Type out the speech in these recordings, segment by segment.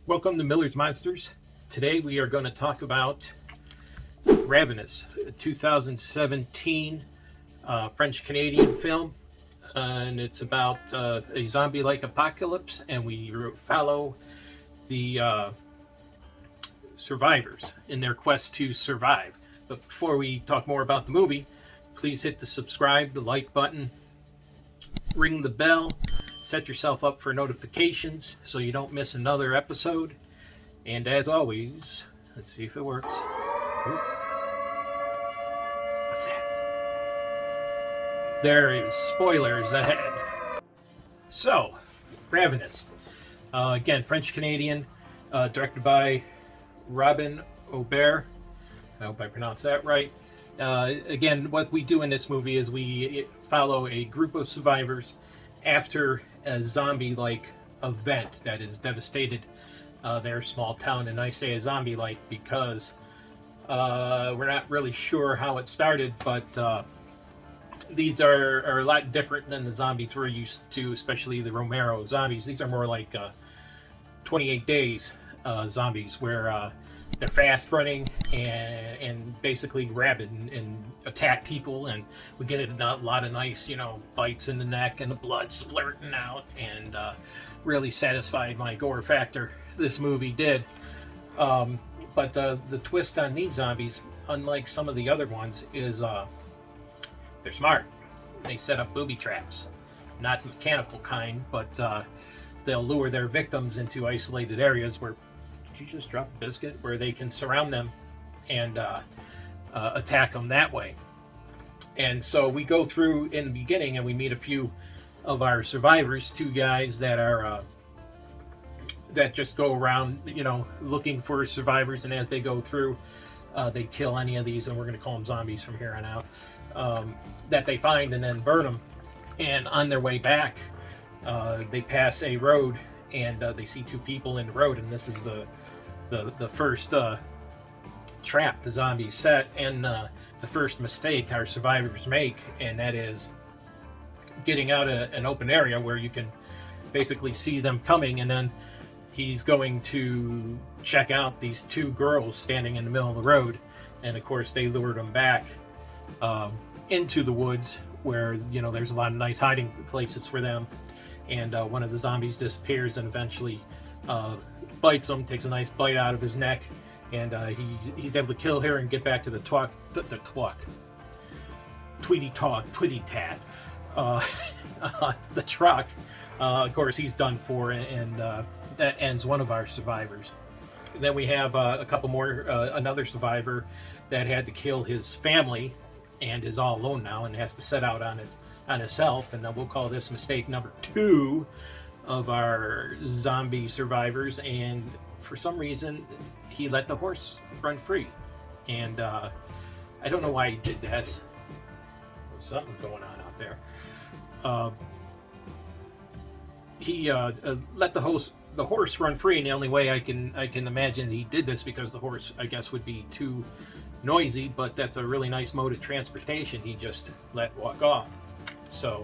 Welcome to Miller's Monsters. Today we are going to talk about Ravenous, a 2017 French-Canadian film. And it's about a zombie-like apocalypse, and we follow the survivors in their quest to survive. But before we talk more about the movie, please hit the subscribe, the like button, ring the bell, set yourself up for notifications so you don't miss another episode. And as always, let's see if it works. Ooh. What's that? There is spoilers ahead. So, Ravenous. Again, French-Canadian, directed by Robin Aubert. I hope I pronounced that right. Again, what we do in this movie is we follow a group of survivors after a zombie-like event that has devastated their small town. And I say a zombie-like because we're not really sure how it started, but these are a lot different than the zombies we're used to, especially the Romero zombies. These are more like 28 days zombies, where they're fast running and basically rabid and attack people, and we get a lot of nice, bites in the neck and the blood splurting out, and really satisfied my gore factor. This movie did. But the twist on these zombies, unlike some of the other ones, is they're smart. They set up booby traps, not mechanical kind, but they'll lure their victims into isolated areas where, did you just drop a biscuit? Where they can surround them and attack them that way. And so we go through in the beginning and we meet a few of our survivors, two guys that are that just go around, looking for survivors, and as they go through, they kill any of these, and we're going to call them zombies from here on out, that they find and then burn them. And on their way back, they pass a road, and they see two people in the road, and this is the first trap the zombies set, and the first mistake our survivors make, and that is getting out an open area where you can basically see them coming, and then he's going to check out these two girls standing in the middle of the road, and of course they lured them back into the woods where there's a lot of nice hiding places for them, and one of the zombies disappears and eventually bites him, takes a nice bite out of his neck, and he's able to kill her and get back to the Tweety Talk, Twitty Tat, the truck. Of course, he's done for, and that ends one of our survivors. Then we have a couple more, another survivor that had to kill his family and is all alone now and has to set out on himself, and then we'll call this mistake number 2 of our zombie survivors. And for some reason, he let the horse run free, and I don't know why he did that. Something's going on out there. He let the horse run free, and the only way I can imagine he did this, because the horse, I guess, would be too noisy, but that's a really nice mode of transportation he just let walk off. So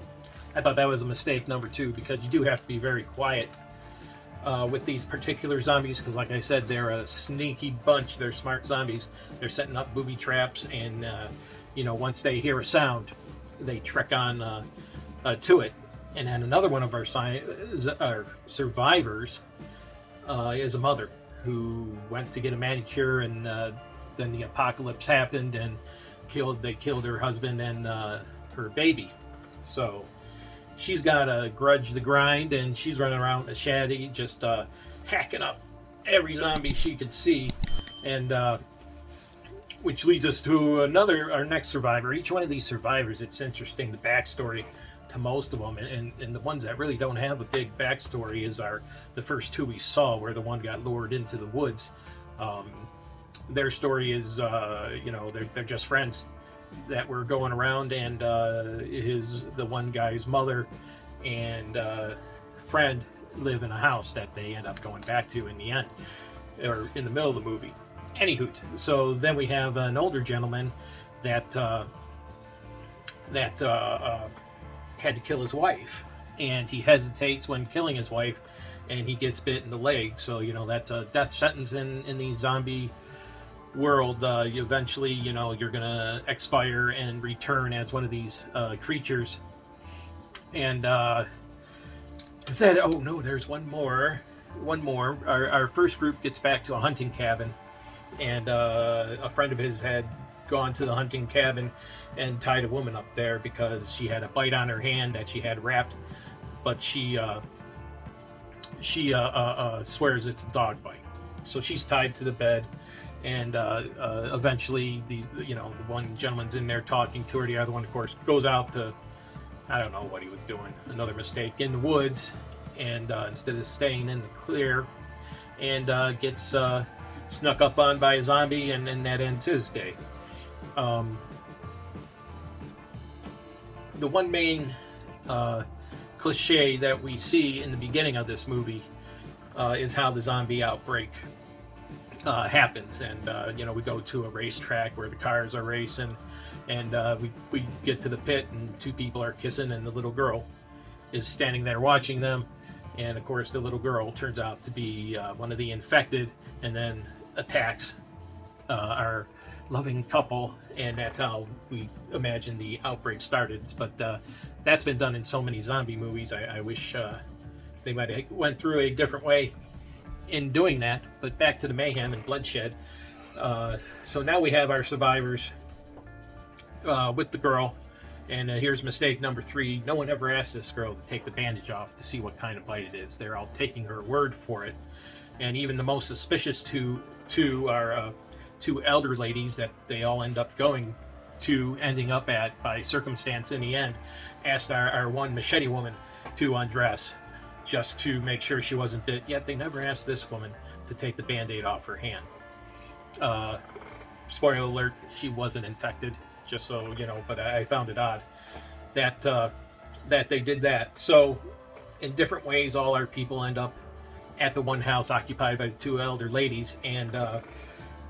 I thought that was a mistake number 2, because you do have to be very quiet with these particular zombies, because like I said, they're a sneaky bunch. They're smart zombies. They're setting up booby traps, and once they hear a sound, they trek on to it. And then another one of our survivors is a mother who went to get a manicure, and then the apocalypse happened, and they killed her husband and her baby. So she's got a grudge to grind, and she's running around in a shanty, just hacking up every zombie she could see. And which leads us to our next survivor. Each one of these survivors, it's interesting, the backstory to most of them, and the ones that really don't have a big backstory is the first 2 we saw, where the one got lured into the woods. Their story is, they're just friends that were going around, and the one guy's mother and friend live in a house that they end up going back to in the end, or in the middle of the movie. Anywho, so then we have an older gentleman that had to kill his wife, and he hesitates when killing his wife and he gets bit in the leg. So that's a death sentence in the zombie world. You eventually, you're gonna expire and return as one of these creatures. And said, oh no, there's one more. Our first group gets back to a hunting cabin, and a friend of his had gone to the hunting cabin and tied a woman up there because she had a bite on her hand that she had wrapped, but she swears it's a dog bite. So she's tied to the bed, and eventually the one gentleman's in there talking to her. The other one, of course, goes out to, I don't know what he was doing, another mistake, in the woods, and instead of staying in the clear, and gets snuck up on by a zombie, and that ends his day. The one main cliche that we see in the beginning of this movie is how the zombie outbreak happens, and we go to a racetrack where the cars are racing, and we get to the pit, and two people are kissing, and the little girl is standing there watching them, and of course the little girl turns out to be one of the infected, and then attacks our loving couple, and that's how we imagine the outbreak started. But that's been done in so many zombie movies. I wish they might have went through a different way in doing that. But back to the mayhem and bloodshed. So now we have our survivors with the girl, and here's mistake number 3. No one ever asked this girl to take the bandage off to see what kind of bite it is. They're all taking her word for it, and even the most suspicious two are two elder ladies that they all end up ending up at by circumstance in the end, asked our one machete woman to undress just to make sure she wasn't bit, yet they never asked this woman to take the band-aid off her hand. Spoiler alert, she wasn't infected, just so you know, but I found it odd that they did that. So in different ways, all our people end up at the one house occupied by the two elder ladies, and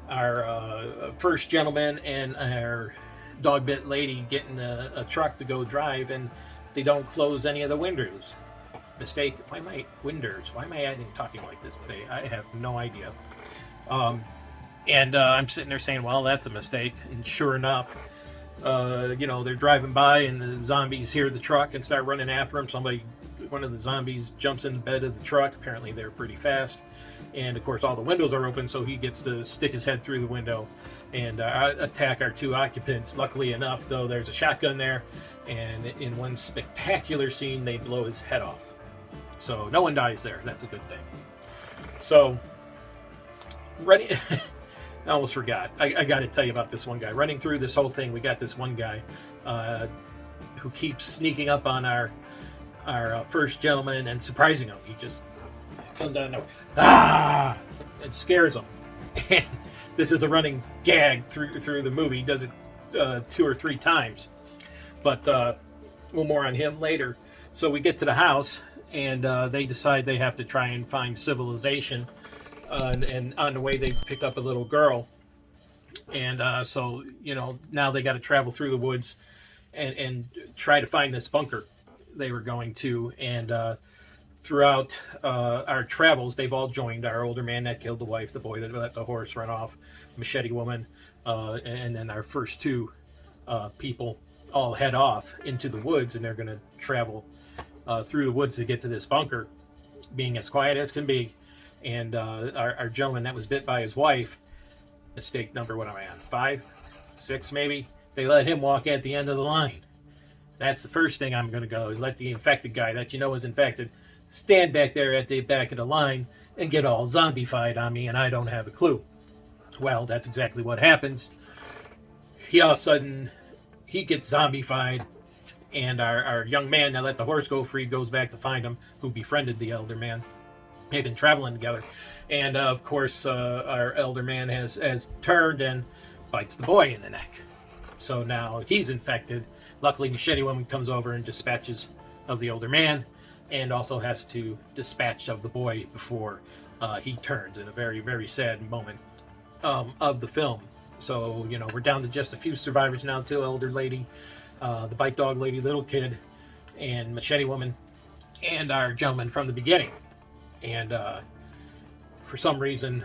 our first gentleman and our dog-bit lady get in a truck to go drive, and they don't close any of the windows. Mistake. Why am I talking like this today? I have no idea. And I'm sitting there saying, well, that's a mistake. And sure enough, they're driving by, and the zombies hear the truck and start running after them. One of the zombies jumps in the bed of the truck. Apparently they're pretty fast. And of course all the windows are open, so he gets to stick his head through the window and attack our two occupants. Luckily enough, though, there's a shotgun there, and in one spectacular scene they blow his head off. So no one dies there. That's a good thing. So running I almost forgot. I got to tell you about this one guy. Running through this whole thing, we got this one guy who keeps sneaking up on our first gentleman and surprising him. He just comes out of nowhere, it scares him. And this is a running gag through the movie. He does it 2 or 3 times, but we'll more on him later. So we get to the house, and they decide they have to try and find civilization, and on the way they pick up a little girl, and so now they got to travel through the woods and try to find this bunker they were going to. And throughout our travels, they've all joined our older man that killed the wife, the boy that let the horse run off, machete woman, and then our first 2 people all head off into the woods, and they're going to travel through the woods to get to this bunker, being as quiet as can be. And our gentleman that was bit by his wife, mistake number, what am I on, 5, 6 maybe, they let him walk at the end of the line. That's the first thing I'm going to go, is let the infected guy that is infected stand back there at the back of the line and get all zombified on me, and I don't have a clue. Well, that's exactly what happens. He all of a sudden, he gets zombified, and our young man that let the horse go free goes back to find him, who befriended the elder man. They've been traveling together, and of course our elder man has turned and bites the boy in the neck. So now he's infected. Luckily, Machete Woman comes over and dispatches of the older man, and also has to dispatch of the boy before he turns, in a very, very sad moment of the film. So we're down to just a few survivors now: 2 elder lady, the bite dog lady, little kid, and Machete Woman, and our gentleman from the beginning. and for some reason,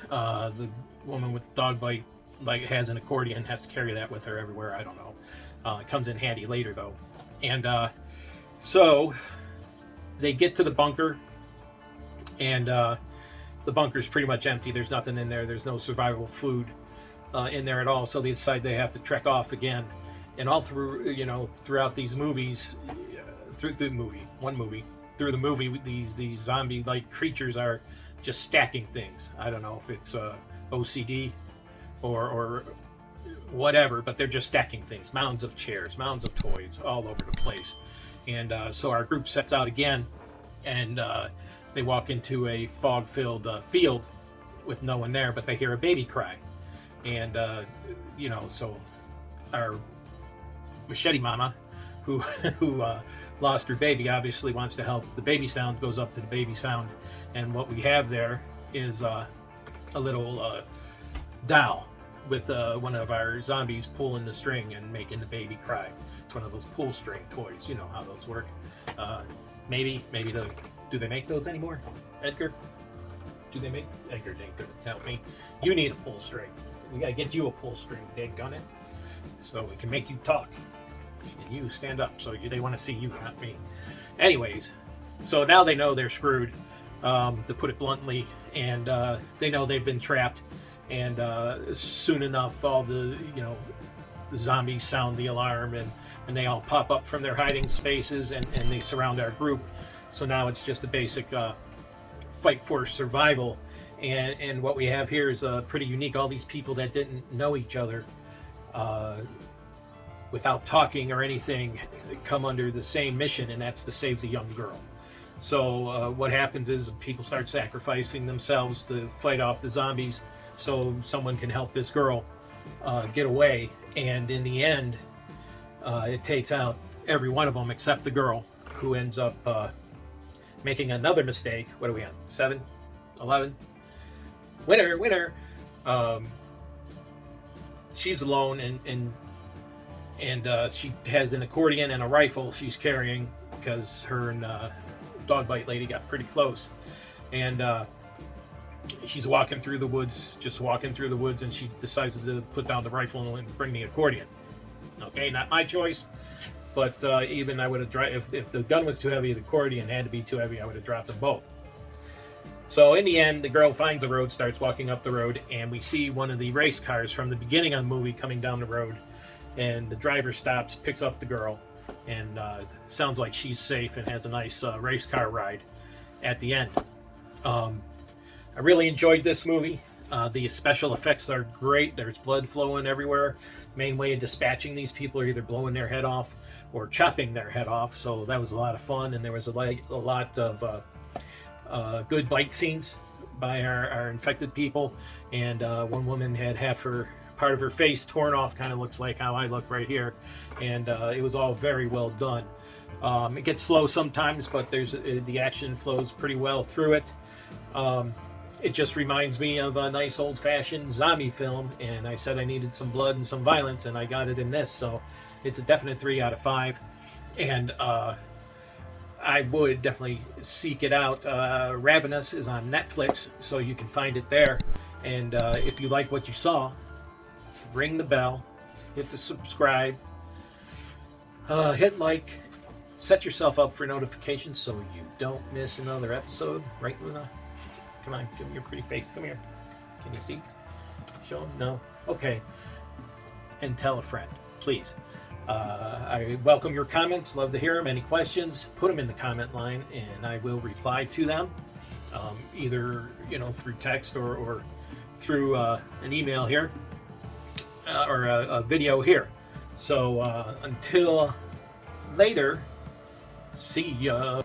the woman with the dog bite like has an accordion, has to carry that with her everywhere. I don't know. It comes in handy later though, and so they get to the bunker, and the bunker's pretty much empty. There's nothing in there. There's no survival food in there at all. So they decide they have to trek off again. And all through, throughout these movies, through the movie, these zombie-like creatures are just stacking things. I don't know if it's OCD or whatever, but they're just stacking things. Mounds of chairs, mounds of toys, all over the place. And so our group sets out again, and they walk into a fog-filled field with no one there, but they hear a baby cry. And, so our machete mama, who lost her baby, obviously wants to help. The baby sound goes up to the baby sound, and what we have there is a little doll with one of our zombies pulling the string and making the baby cry. It's one of those pull string toys. You know how those work. Maybe do they make those anymore? Edgar? Do they make? Edgar ain't gonna tell me. You need a pull string. We gotta get you a pull string, daggone it. So we can make you talk. And you stand up, so they want to see you, not me. Anyways, so now they know they're screwed, to put it bluntly, and they know they've been trapped. And soon enough, all the zombies sound the alarm, and they all pop up from their hiding spaces, and they surround our group. So now it's just a basic fight for survival. And what we have here is pretty unique. All these people that didn't know each other, without talking or anything, come under the same mission, and that's to save the young girl. So what happens is people start sacrificing themselves to fight off the zombies so someone can help this girl get away. And in the end, it takes out every one of them except the girl, who ends up making another mistake. What are we on? 7? 11? Winner! She's alone, and she has an accordion and a rifle she's carrying because her and dog bite lady got pretty close. And she's walking through the woods, and she decides to put down the rifle and bring the accordion. Okay, not my choice. But even I would have dropped, if the gun was too heavy, the accordion had to be too heavy, I would have dropped them both. So in the end, the girl finds the road, starts walking up the road, and we see one of the race cars from the beginning of the movie coming down the road. And the driver stops, picks up the girl, and sounds like she's safe and has a nice race car ride at the end. I really enjoyed this movie. The special effects are great. There's blood flowing everywhere. Main way of dispatching these people are either blowing their head off or chopping their head off. So that was a lot of fun, and there was a lot of good bite scenes by our infected people. And one woman had part of her face torn off, kind of looks like how I look right here. And it was all very well done. It gets slow sometimes, but the action flows pretty well through it. It just reminds me of a nice old-fashioned zombie film, and I said I needed some blood and some violence, and I got it in this, so it's a definite 3 out of 5. And I would definitely seek it out. Ravenous is on Netflix, so you can find it there. And if you like what you saw, ring the bell, hit the subscribe, hit like, set yourself up for notifications so you don't miss another episode. Right, Luna? Come on, give me your pretty face. Come here. Can you see? Show them? No? Okay. And tell a friend, please. I welcome your comments. Love to hear them. Any questions, put them in the comment line, and I will reply to them. Either, through text or through an email here, or a video here. So until later, see ya.